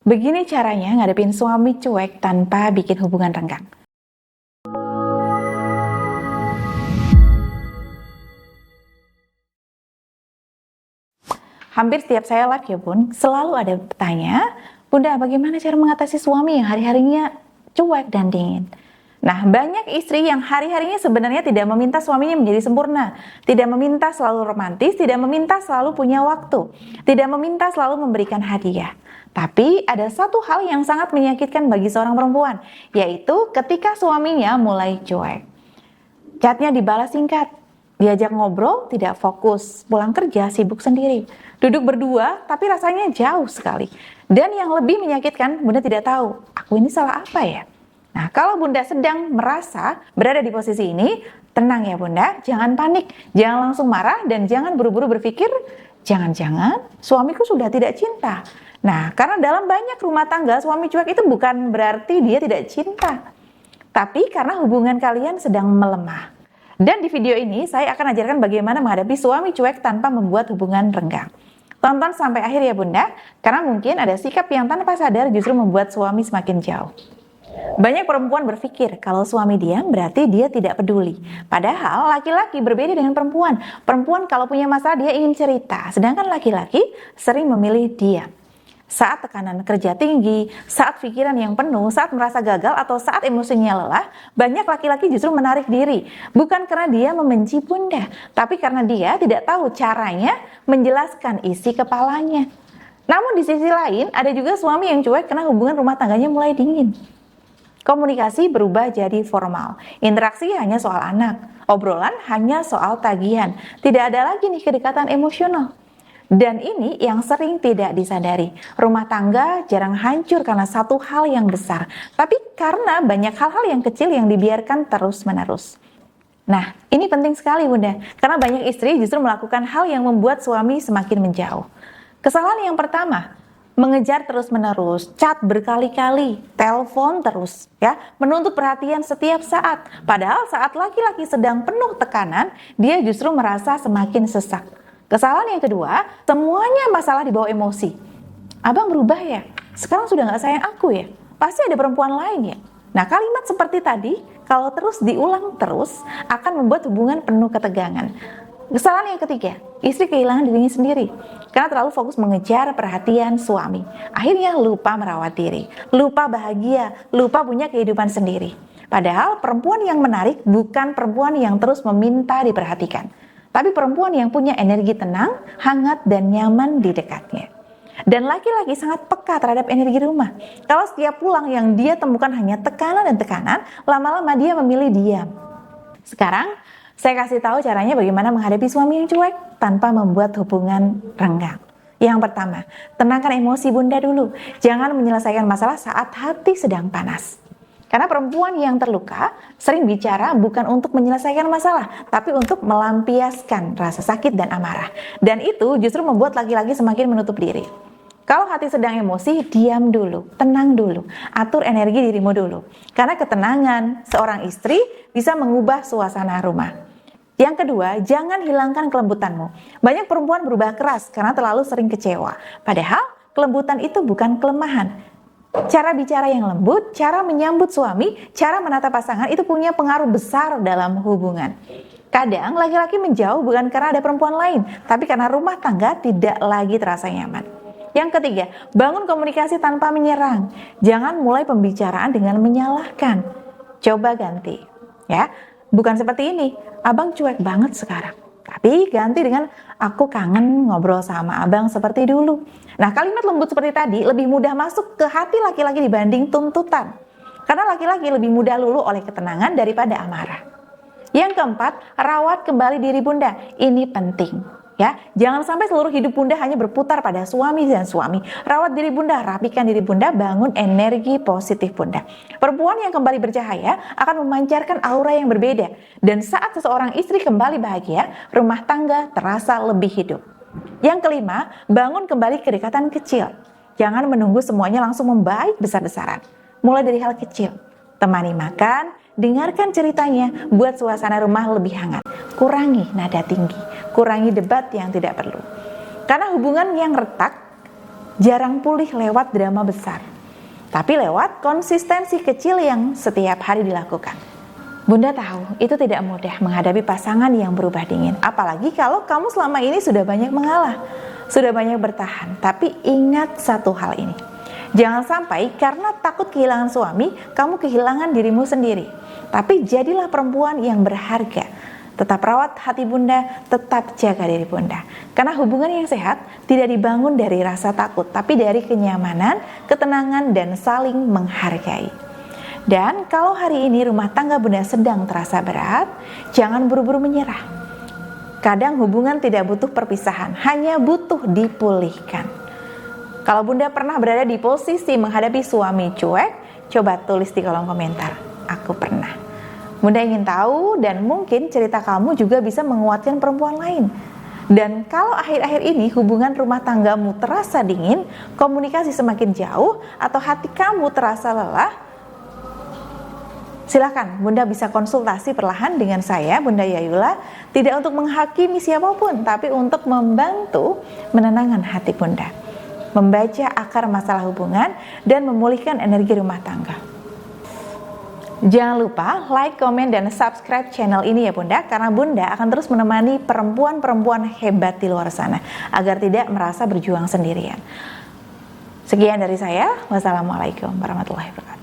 Begini caranya ngadepin suami cuek tanpa bikin hubungan renggang. Hampir setiap saya live ya Bun, selalu ada bertanya, Bunda bagaimana cara mengatasi suami yang hari-harinya cuek dan dingin? Nah, banyak istri yang hari-harinya sebenarnya tidak meminta suaminya menjadi sempurna, tidak meminta selalu romantis, tidak meminta selalu punya waktu, tidak meminta selalu memberikan hadiah. Tapi ada satu hal yang sangat menyakitkan bagi seorang perempuan, yaitu ketika suaminya mulai cuek. Chatnya dibalas singkat, diajak ngobrol tidak fokus, pulang kerja sibuk sendiri. Duduk berdua tapi rasanya jauh sekali. Dan yang lebih menyakitkan, Bunda tidak tahu, aku ini salah apa ya? Nah, kalau Bunda sedang merasa berada di posisi ini, tenang ya Bunda, jangan panik, jangan langsung marah dan jangan buru-buru berpikir, jangan-jangan suamiku sudah tidak cinta. Nah, karena dalam banyak rumah tangga suami cuek itu bukan berarti dia tidak cinta, tapi karena hubungan kalian sedang melemah. Dan di video ini saya akan ajarkan bagaimana menghadapi suami cuek tanpa membuat hubungan renggang. Tonton sampai akhir ya Bunda, karena mungkin ada sikap yang tanpa sadar justru membuat suami semakin jauh. Banyak perempuan berpikir kalau suami diam berarti dia tidak peduli. Padahal laki-laki berbeda dengan perempuan. Perempuan kalau punya masalah dia ingin cerita, sedangkan laki-laki sering memilih diam. Saat tekanan kerja tinggi, saat pikiran yang penuh, saat merasa gagal atau saat emosinya lelah, banyak laki-laki justru menarik diri. Bukan karena dia membenci Bunda, tapi karena dia tidak tahu caranya menjelaskan isi kepalanya. Namun di sisi lain, ada juga suami yang cuek karena hubungan rumah tangganya mulai dingin. Komunikasi berubah jadi formal, interaksi hanya soal anak, obrolan hanya soal tagihan, tidak ada lagi nih kedekatan emosional. Dan ini yang sering tidak disadari, rumah tangga jarang hancur karena satu hal yang besar, tapi karena banyak hal-hal yang kecil yang dibiarkan terus-menerus. Nah, ini penting sekali Bunda, karena banyak istri justru melakukan hal yang membuat suami semakin menjauh. Kesalahan yang pertama, mengejar terus-menerus, chat berkali-kali, telepon terus, ya, menuntut perhatian setiap saat. Padahal saat laki-laki sedang penuh tekanan, dia justru merasa semakin sesak. Kesalahan yang kedua, semuanya masalah dibawa emosi. Abang berubah ya? Sekarang sudah nggak sayang aku ya? Pasti ada perempuan lain ya? Nah, kalimat seperti tadi, kalau terus diulang terus, akan membuat hubungan penuh ketegangan. Kesalahan yang ketiga, istri kehilangan dirinya sendiri karena terlalu fokus mengejar perhatian suami. Akhirnya lupa merawat diri, lupa bahagia, lupa punya kehidupan sendiri. Padahal perempuan yang menarik bukan perempuan yang terus meminta diperhatikan, tapi perempuan yang punya energi tenang, hangat, dan nyaman di dekatnya. Dan laki-laki sangat peka terhadap energi rumah. Kalau setiap pulang yang dia temukan hanya tekanan dan tekanan, lama-lama dia memilih diam. Sekarang, saya kasih tahu caranya bagaimana menghadapi suami yang cuek tanpa membuat hubungan renggang. Yang pertama, tenangkan emosi Bunda dulu. Jangan menyelesaikan masalah saat hati sedang panas. Karena perempuan yang terluka sering bicara bukan untuk menyelesaikan masalah, tapi untuk melampiaskan rasa sakit dan amarah. Dan itu justru membuat laki-laki semakin menutup diri. Kalau hati sedang emosi, diam dulu, tenang dulu, atur energi dirimu dulu. Karena ketenangan seorang istri bisa mengubah suasana rumah. Yang kedua, jangan hilangkan kelembutanmu. Banyak perempuan berubah keras karena terlalu sering kecewa. Padahal kelembutan itu bukan kelemahan. Cara bicara yang lembut, cara menyambut suami, cara menatap pasangan itu punya pengaruh besar dalam hubungan. Kadang laki-laki menjauh bukan karena ada perempuan lain, tapi karena rumah tangga tidak lagi terasa nyaman. Yang ketiga, bangun komunikasi tanpa menyerang. Jangan mulai pembicaraan dengan menyalahkan. Coba ganti, ya. Bukan seperti ini, abang cuek banget sekarang. Tapi ganti dengan aku kangen ngobrol sama abang seperti dulu. Nah, kalimat lembut seperti tadi lebih mudah masuk ke hati laki-laki dibanding tuntutan. Karena laki-laki lebih mudah luluh oleh ketenangan daripada amarah. Yang keempat, rawat kembali diri Bunda. Ini penting. Ya, jangan sampai seluruh hidup Bunda hanya berputar pada suami dan suami. Rawat diri Bunda, rapikan diri Bunda, bangun energi positif Bunda. Perempuan yang kembali bercahaya akan memancarkan aura yang berbeda. Dan saat seseorang istri kembali bahagia, rumah tangga terasa lebih hidup. Yang kelima, bangun kembali kedekatan kecil. Jangan menunggu semuanya langsung membaik besar-besaran. Mulai dari hal kecil. Temani makan, dengarkan ceritanya, buat suasana rumah lebih hangat. Kurangi nada tinggi, kurangi debat yang tidak perlu. Karena hubungan yang retak jarang pulih lewat drama besar, tapi lewat konsistensi kecil yang setiap hari dilakukan. Bunda tahu itu tidak mudah menghadapi pasangan yang berubah dingin, apalagi kalau kamu selama ini sudah banyak mengalah, sudah banyak bertahan. Tapi ingat satu hal ini, jangan sampai karena takut kehilangan suami, kamu kehilangan dirimu sendiri. Tapi jadilah perempuan yang berharga. Tetap rawat hati Bunda, tetap jaga diri Bunda. Karena hubungan yang sehat tidak dibangun dari rasa takut, tapi dari kenyamanan, ketenangan, dan saling menghargai. Dan kalau hari ini rumah tangga Bunda sedang terasa berat, jangan buru-buru menyerah. Kadang hubungan tidak butuh perpisahan, hanya butuh dipulihkan. Kalau Bunda pernah berada di posisi menghadapi suami cuek, coba tulis di kolom komentar, aku pernah. Bunda ingin tahu dan mungkin cerita kamu juga bisa menguatkan perempuan lain. Dan kalau akhir-akhir ini hubungan rumah tanggamu terasa dingin, komunikasi semakin jauh, atau hati kamu terasa lelah, silakan Bunda bisa konsultasi perlahan dengan saya, Bunda Yayula, tidak untuk menghakimi siapapun, tapi untuk membantu menenangkan hati Bunda, membaca akar masalah hubungan, dan memulihkan energi rumah tangga. Jangan lupa like, komen, dan subscribe channel ini ya Bunda, karena Bunda akan terus menemani perempuan-perempuan hebat di luar sana agar tidak merasa berjuang sendirian. Sekian dari saya. Wassalamualaikum warahmatullahi wabarakatuh.